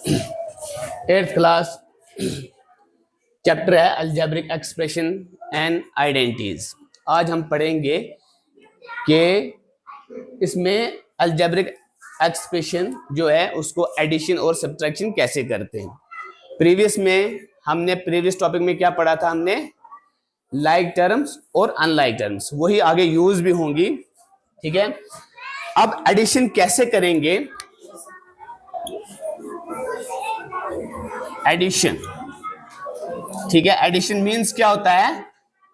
Eighth class, chapter है algebraic expression and identities. आज हम पढ़ेंगे कि इसमें अलजेब्रिक एक्सप्रेशन जो है उसको एडिशन और सब्ट्रैक्शन कैसे करते हैं। प्रीवियस टॉपिक में क्या पढ़ा था हमने? लाइक टर्म्स और अनलाइक टर्म्स, वही आगे यूज भी होंगी। ठीक है, अब एडिशन कैसे करेंगे? एडिशन, ठीक है, एडिशन मीन्स क्या होता है?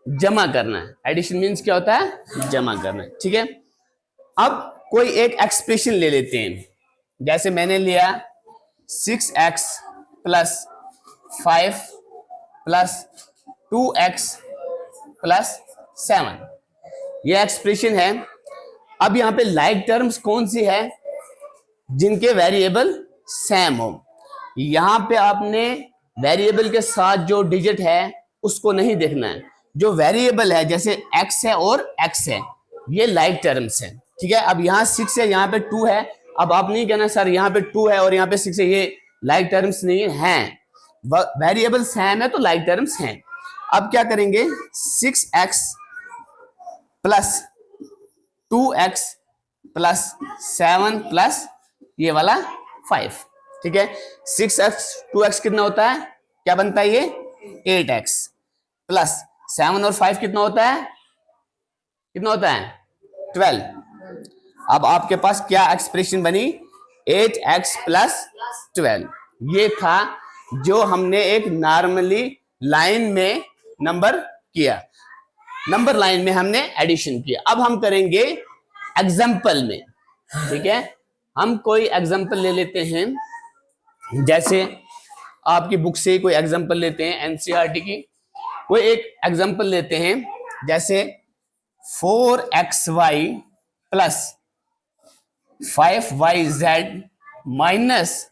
जमा करना है। एडिशन मीन्स क्या होता है? जमा करना है। ठीक है, अब कोई एक एक्सप्रेशन ले लेते हैं, जैसे मैंने लिया 6x plus 5 plus 2x plus 7, यह एक्सप्रेशन है। अब यहां पे लाइक टर्म्स कौन सी है? जिनके वेरिएबल सेम हो। यहां पे आपने वेरिएबल के साथ जो डिजिट है उसको नहीं देखना है, जो वेरिएबल है जैसे x है और x है, ये लाइक टर्म्स है। ठीक है, अब यहाँ 6 है, यहाँ पे 2 है। अब आप नहीं कहना सर यहाँ पे 2 है और यहाँ पे 6 है, ये लाइक टर्म्स नहीं है। वेरिएबल सेम है तो लाइक टर्म्स हैं। अब क्या करेंगे? 6x plus 2x plus 7 plus ये वाला 5। ठीक है, 6x 2x कितना होता है? क्या बनता है ये? 8x प्लस 7 और 5 कितना होता है? कितना होता है? 12। अब आपके पास क्या एक्सप्रेशन बनी? 8x plus 12। ये था जो हमने एक नॉर्मली लाइन में नंबर किया, नंबर लाइन में हमने एडिशन किया। अब हम करेंगे एग्जाम्पल में। ठीक है, हम कोई एग्जाम्पल ले लेते हैं, जैसे आपकी बुक से कोई एग्जाम्पल लेते हैं, एनसीईआरटी की कोई एक एग्जाम्पल लेते हैं, जैसे 4xy plus 5yz minus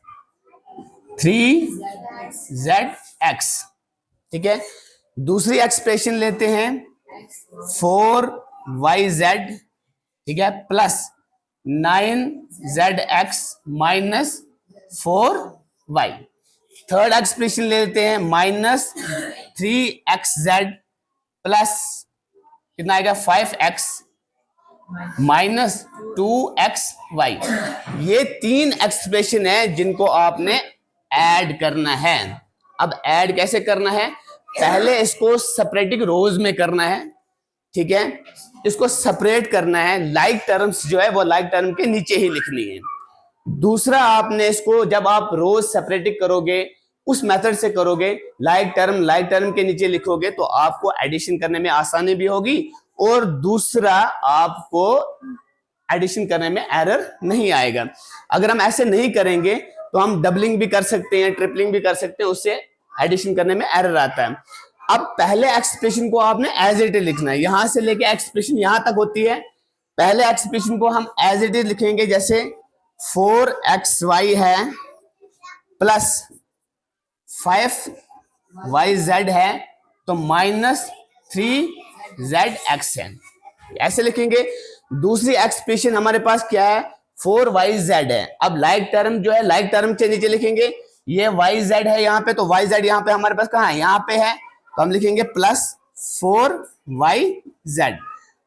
3zx। ठीक है, दूसरी एक्सप्रेशन लेते हैं 4yz, ठीक है, plus 9zx minus 4y। Third expression लेते हैं माइनस 3xz प्लस कितना आएगा? 5x minus 2xy। ये 3 एक्सप्रेशन है जिनको आपने ऐड करना है। अब ऐड कैसे करना है? पहले इसको सेपरेटिंग रोज में करना है। ठीक है, इसको सेपरेट करना है। लाइक टर्म्स जो है वो लाइक टर्म के नीचे ही लिखनी है। दूसरा, आपने इसको जब आप रोज सेपरेटिंग करोगे, उस मेथड से करोगे, लाइक टर्म के नीचे लिखोगे, तो आपको एडिशन करने में आसानी भी होगी और दूसरा आपको एडिशन करने में एरर नहीं आएगा। अगर हम ऐसे नहीं करेंगे तो हम डबलिंग भी कर सकते हैं, ट्रिपलिंग भी कर सकते हैं, उससे एडिशन करने में एरर आता है। अब पहले एक्सप्रेशन को आपने एज इट इज लिखना है, यहां से लेके एक्सप्रेशन यहां तक होती है। पहले एक्सप्रेशन को हम एज इट इज लिखेंगे, जैसे 4xy है प्लस 5yz है तो माइनस 3zx है, ऐसे लिखेंगे। दूसरी एक्सप्रेशन हमारे पास क्या है? 4yz है। अब लाइक टर्म जो है लाइक टर्म के नीचे लिखेंगे, ये yz है यहाँ पे, तो yz यहाँ पे हमारे पास कहाँ है? यहाँ पे है, तो हम लिखेंगे प्लस 4yz।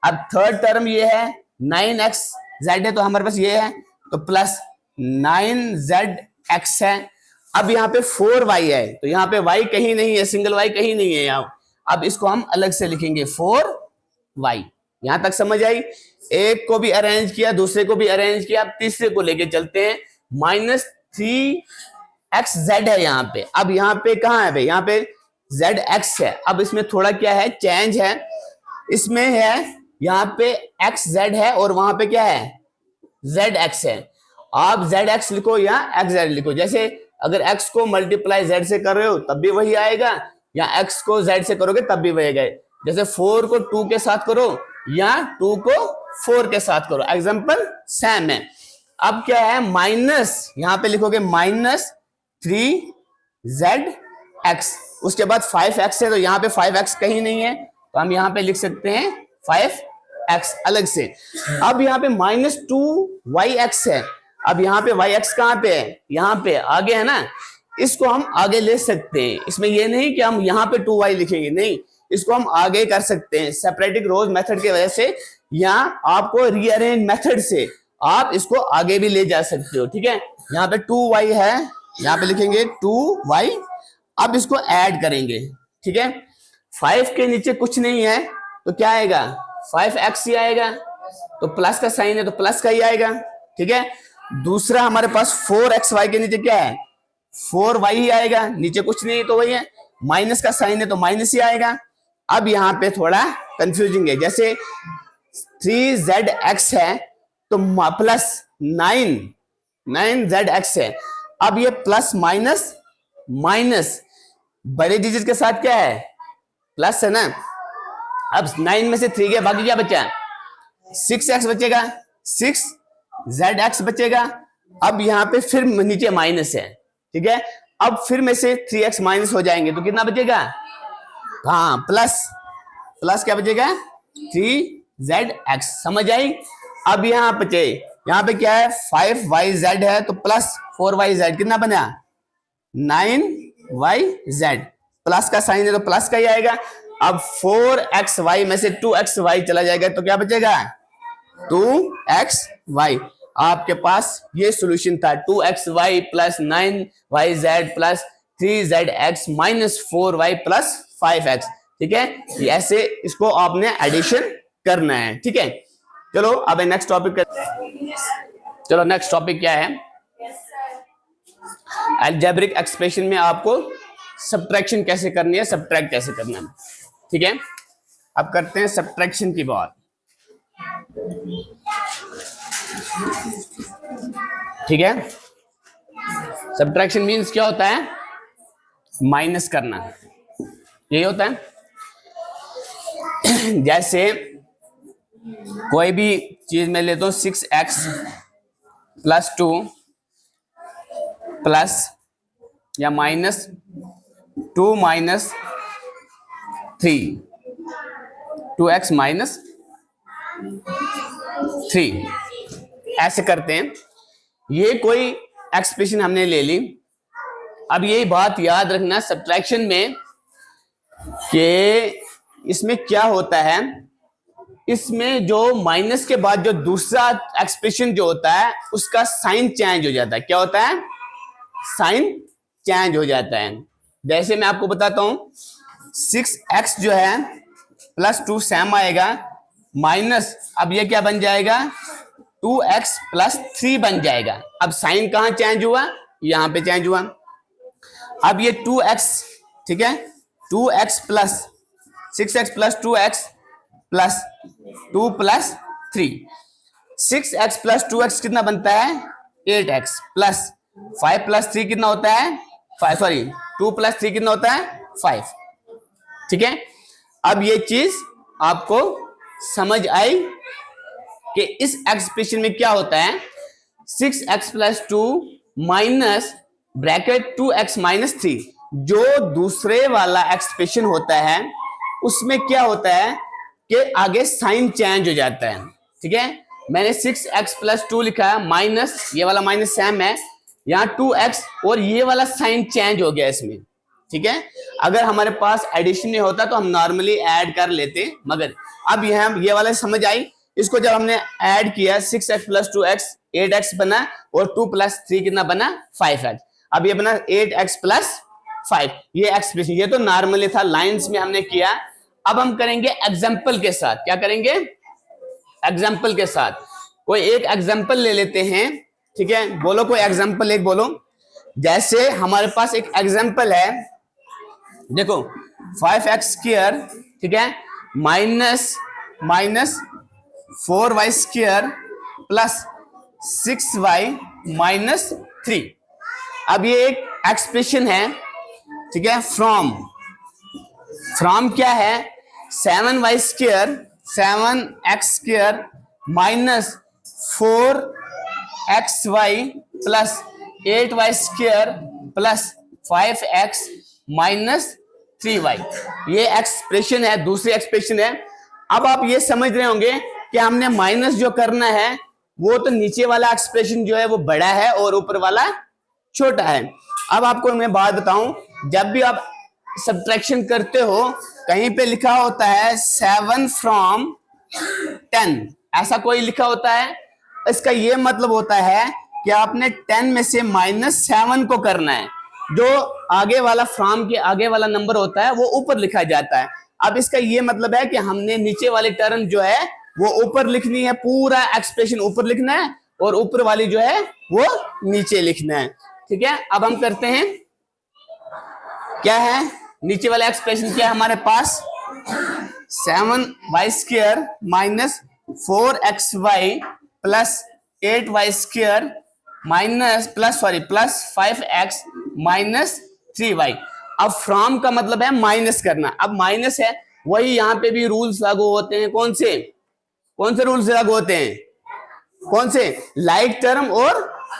अब थर्ड टर्म ये है 9xz है, तो हमारे पास ये है, तो प्लस 9zx है। अब यहाँ पे 4y है, तो यहाँ पे y कहीं नहीं है, सिंगल y कहीं नहीं है यहाँ। अब इसको हम अलग से लिखेंगे 4y। यहां तक समझ आई? एक को भी अरेंज किया, दूसरे को भी अरेंज किया, अब तीसरे को लेके चलते हैं। माइनस 3xz है यहाँ पे। अब यहाँ पे कहाँ है भाई? यहाँ पे zx है। अब इसमें थोड़ा क्या है? चेंज है। इसमें है यहाँ पे xz है और वहां पे क्या है? zx है। आप zx लिखो या xz लिखो, जैसे अगर x को मल्टीप्लाई z से कर रहे हो तब भी वही आएगा, या x को z से करोगे तब भी वही आएगा। जैसे 4 को 2 के साथ करो या 2 को 4 के साथ करो, एग्जाम्पल सेम है। अब क्या है? माइनस, यहां पे लिखोगे माइनस 3zx, उसके बाद 5x है, तो यहाँ पे 5x कहीं नहीं है, तो हम यहाँ पे लिख सकते हैं 5x अलग से। अब यहाँ पे माइनस 2yx है। अब यहाँ पे वाई एक्स कहाँ पे है, यहाँ पे आगे है ना, इसको हम आगे ले सकते हैं। इसमें ये नहीं कि हम यहाँ पे 2y लिखेंगे, नहीं, इसको हम आगे कर सकते हैं सेपरेटिंग रोज मेथड की वजह से। यहाँ आपको रीअरेंज मेथड से आप इसको आगे भी ले जा सकते हो, ठीक है। यहाँ पे 2y है, यहाँ पे लिखेंगे 2y। अब इसको ऐड करेंगे, ठीक है। 5 के नीचे कुछ नहीं है तो क्या आएगा, 5x ही आएगा, तो प्लस का साइन है तो प्लस का ही आएगा, ठीक है। दूसरा हमारे पास 4xy के नीचे क्या है, 4y ही आएगा, नीचे कुछ नहीं तो वही है, माइनस का साइन है तो माइनस ही आएगा। अब यहाँ पे थोड़ा कंफ्यूजिंग है, जैसे 3zx है तो प्लस 9zx है। अब ये प्लस माइनस माइनस बड़े डिजिट के साथ क्या है, प्लस है ना। अब 9 में से 3 गया, बाकी क्या बचा, 6x बचेगा, 6zx बचेगा। अब यहाँ पे फिर नीचे माइनस है, ठीक है। अब फिर में से 3x माइनस हो जाएंगे तो कितना बचेगा, हाँ प्लस, प्लस क्या बचेगा 3zx, समझ आई। अब यहाँ बचे, यहाँ पे क्या है 5yz है तो प्लस 4yz कितना बना 9yz, प्लस का साइन है तो प्लस का ही आएगा। अब 4xy में से 2xy चला जाएगा तो क्या बचेगा 2xy। आपके पास ये सॉल्यूशन था 2xy plus 9yz plus 3zx minus 4y plus 5x, ठीक है। ऐसे इसको आपने एडिशन करना है, ठीक है। चलो अब नेक्स्ट टॉपिक चलो नेक्स्ट टॉपिक क्या है, अलजेब्रिक एक्सप्रेशन में आपको सब्ट्रैक्शन कैसे करनी है, सब्ट्रैक्ट कैसे करना है, ठीक है। अब करते हैं सब्ट्रैक्शन की बात, ठीक है। सब्ट्रैक्शन मींस क्या होता है, माइनस करना, यही होता है। जैसे कोई भी चीज में लेता हूं 6x प्लस 2 प्लस या माइनस 2 माइनस 3, 2x माइनस 3, ऐसे करते हैं। ये कोई एक्सप्रेशन हमने ले ली। अब ये बात याद रखना सब्ट्रैक्शन में कि इसमें क्या होता है, इसमें जो माइनस के बाद जो दूसरा एक्सप्रेशन जो होता है उसका साइन चेंज हो जाता है। क्या होता है, साइन चेंज हो जाता है। जैसे मैं आपको बताता हूं 6x जो है प्लस 2 सेम आएगा माइनस, अब ये क्या बन जाएगा 2x प्लस 3 बन जाएगा। अब साइन कहां चेंज हुआ, यहां पे चेंज हुआ। अब ये 2x, ठीक है, 2x plus 6x plus 2x plus 2 plus 3, 6x plus 2x कितना बनता है 8x प्लस 5 प्लस 3 कितना होता है 5, सॉरी 2 प्लस 3 कितना होता है 5, ठीक है। अब ये चीज आपको समझ आई कि इस एक्सप्रेशन में क्या होता है, 6x plus 2 minus bracket 2x minus 3, जो दूसरे वाला एक्सप्रेशन होता है उसमें क्या होता है कि आगे साइन चेंज हो जाता है, ठीक है। मैंने 6x प्लस 2 लिखा है, माइनस ये वाला माइनस सेम है, यहाँ 2x और ये वाला साइन चेंज हो गया इसमें, ठीक है। अगर हमारे पास एडिशन नहीं होता तो हम नॉर्मली ऐड कर लेते, मगर अब ये वाला समझ आई। इसको जब हमने ऐड किया 6x प्लस 2x 8x बना और 2 प्लस 3 कितना बना 5x, अब ये बना 8x प्लस 5। ये एक्सप्रेशन ये तो नॉर्मली था, लाइंस में हमने किया। अब हम करेंगे एग्जाम्पल के साथ। क्या करेंगे, एग्जाम्पल के साथ। कोई एक एग्जाम्पल ले लेते हैं, ठीक है। बोलो कोई एग्जाम्पल एक बोलो। जैसे हमारे पास एक एग्जाम्पल है, देखो 5x स्क्वायर, ठीक है, minus 4y square plus 6y minus 3। अब ये एक एक्सप्रेशन है, ठीक है। फ्रॉम क्या है 7y square 7x square minus 4xy plus 8y square plus 5x minus 3y। ये एक्सप्रेशन है, दूसरी एक्सप्रेशन है। अब आप ये समझ रहे होंगे कि हमने माइनस जो करना है वो तो नीचे वाला एक्सप्रेशन जो है वो बड़ा है और ऊपर वाला छोटा है। अब आपको मैं बात बताऊं, जब भी आप सब्ट्रैक्शन करते हो कहीं पे लिखा होता है 7 फ्रॉम 10, ऐसा कोई लिखा होता है, इसका ये मतलब होता है कि आपने 10 में से -7 को करना है। जो आगे वाला फ्रॉम के आगे वाला नंबर होता है वो ऊपर लिखा जाता है। अब इसका ये मतलब है कि हमने नीचे वाली टर्म जो है वो ऊपर लिखनी है, पूरा एक्सप्रेशन ऊपर लिखना है और ऊपर वाली जो है वो नीचे लिखना है। ठीक है, अब हम करते हैं, क्या है नीचे वाला एक्सप्रेशन, क्या है हमारे पास 7y² minus 4xy plus 8y² plus 5x minus 3y। अब फ्रॉम का मतलब है माइनस करना, अब माइनस है, वही यहां पे भी रूल्स लागू होते हैं। कौन से रूल्स लागू होते हैं? कौन से? लाइक टर्म और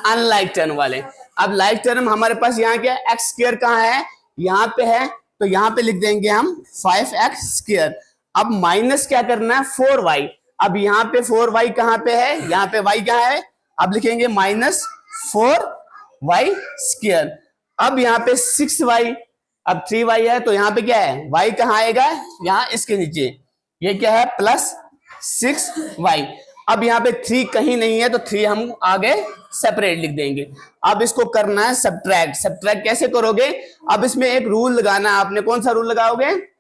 अनलाइक टर्म वाले। अब लाइक टर्म हमारे पास यहाँ क्या है, x² कहाँ है, यहाँ पे है, तो यहाँ पे लिख देंगे हम 5x²। अब माइनस क्या करना है, 4y। अब यहाँ पे 4y कहाँ पे है, यहाँ पे y कहाँ है, अब लिखेंगे -4y²। अब यहाँ पे 6y, अब 3y है, तो यहाँ पे क्या है, y कहाँ आएगा, यहाँ इसके नीचे, ये क्या है +6y। अब यहाँ पे 3 कहीं नहीं है, तो 3 हम आगे सेपरेट लिख देंगे। अब इसको करना है सब्ट्रैक्ट। सब्ट्रैक्ट कैसे करोगे, अब इसमें एक रूल लगाना है आपने। कौन सा रूल लगाओगे?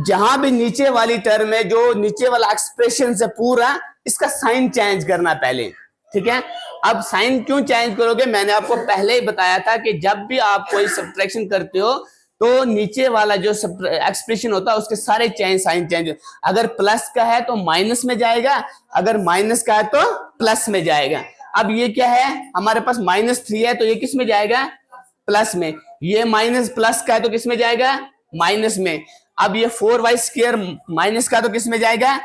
जहां भी नीचे वाली टर्म है, जो नीचे वाला एक्सप्रेशन से पूरा, इसका साइन चेंज करना पहले। ठीक है, अब साइन क्यों चेंज करोगे, मैंने आपको पहले ही बताया था कि जब भी आप कोई सब्ट्रैक्शन करते हो तो नीचे वाला जो एक्सप्रेशन होता है उसके सारे साइन चेंज। अगर प्लस का है तो माइनस में जाएगा, अगर माइनस का है तो प्लस में जाएगा। अब ये क्या है, हमारे पास -3 है, तो ये किस में जाएगा, प्लस में। ये माइनस प्लस का है तो किस में जाएगा, माइनस में। अब ये 4y² माइनस का तो किस में जाएगा,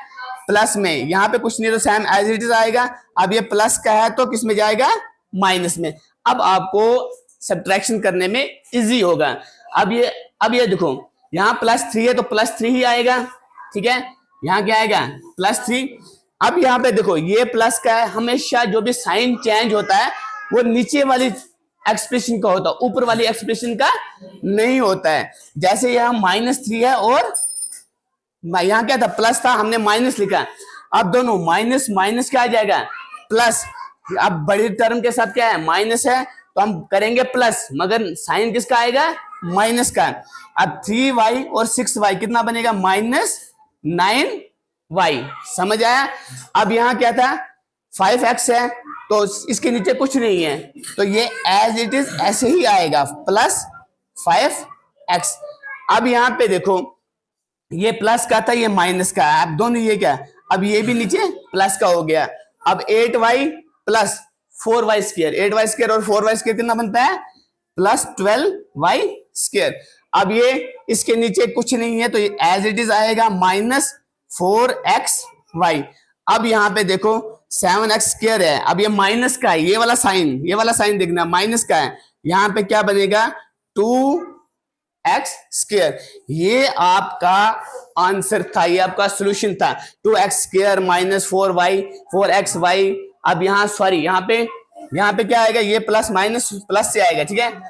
प्लस में। यहाँ पे कुछ नहीं तो सेम एज इट इज आएगा। अब ये प्लस का है तो किस में जाएगा, माइनस में। अब आपको सब्ट्रैक्शन करने में इजी होगा। अब ये देखो, यहाँ +3 है तो +3 ही आएगा। ठीक है, यहाँ क्या आएगा, +3। अब यहाँ पे देखो, ये प्लस का है, हमेशा जो भी साइन चेंज होता है वो नीचे वाली एक्सप्रेशन का होता है, ऊपर वाली एक्सप्रेशन का नहीं होता है। जैसे यहाँ -3 है और यहाँ क्या था, प्लस था, हमने माइनस लिखा। अब दोनों माइनस माइनस क्या आ जाएगा, प्लस। अब बड़ी टर्म के साथ क्या है, माइनस है, तो हम करेंगे प्लस, मगर साइन किसका आएगा, माइनस का। अब 3y और 6y कितना बनेगा, -9y। समझ आया? अब यहाँ क्या था, 5x है, तो इसके नीचे कुछ नहीं है, तो ये एज इट इज ऐसे ही आएगा, +5x। अब यहाँ पे देखो, ये प्लस का था, ये माइनस का है, अब दोनों ये क्या, अब ये भी नीचे प्लस का हो गया। अब 8y प्लस 4y², 8y² और 4y² कितना बनता है, +12y²। अब ये इसके नीचे कुछ नहीं है, तो ये एज इट इज आएगा -4xy। अब यहाँ पे देखो 7x² है, अब ये माइनस का है, ये वाला साइन देखना, माइनस का है, यहाँ पे क्या बनेगा, 2x²। ये आपका आंसर था, ये आपका सोल्यूशन था, 2x² -4xy। अब यहाँ सॉरी, यहाँ पे क्या आएगा, ये प्लस माइनस प्लस से आएगा। ठीक है,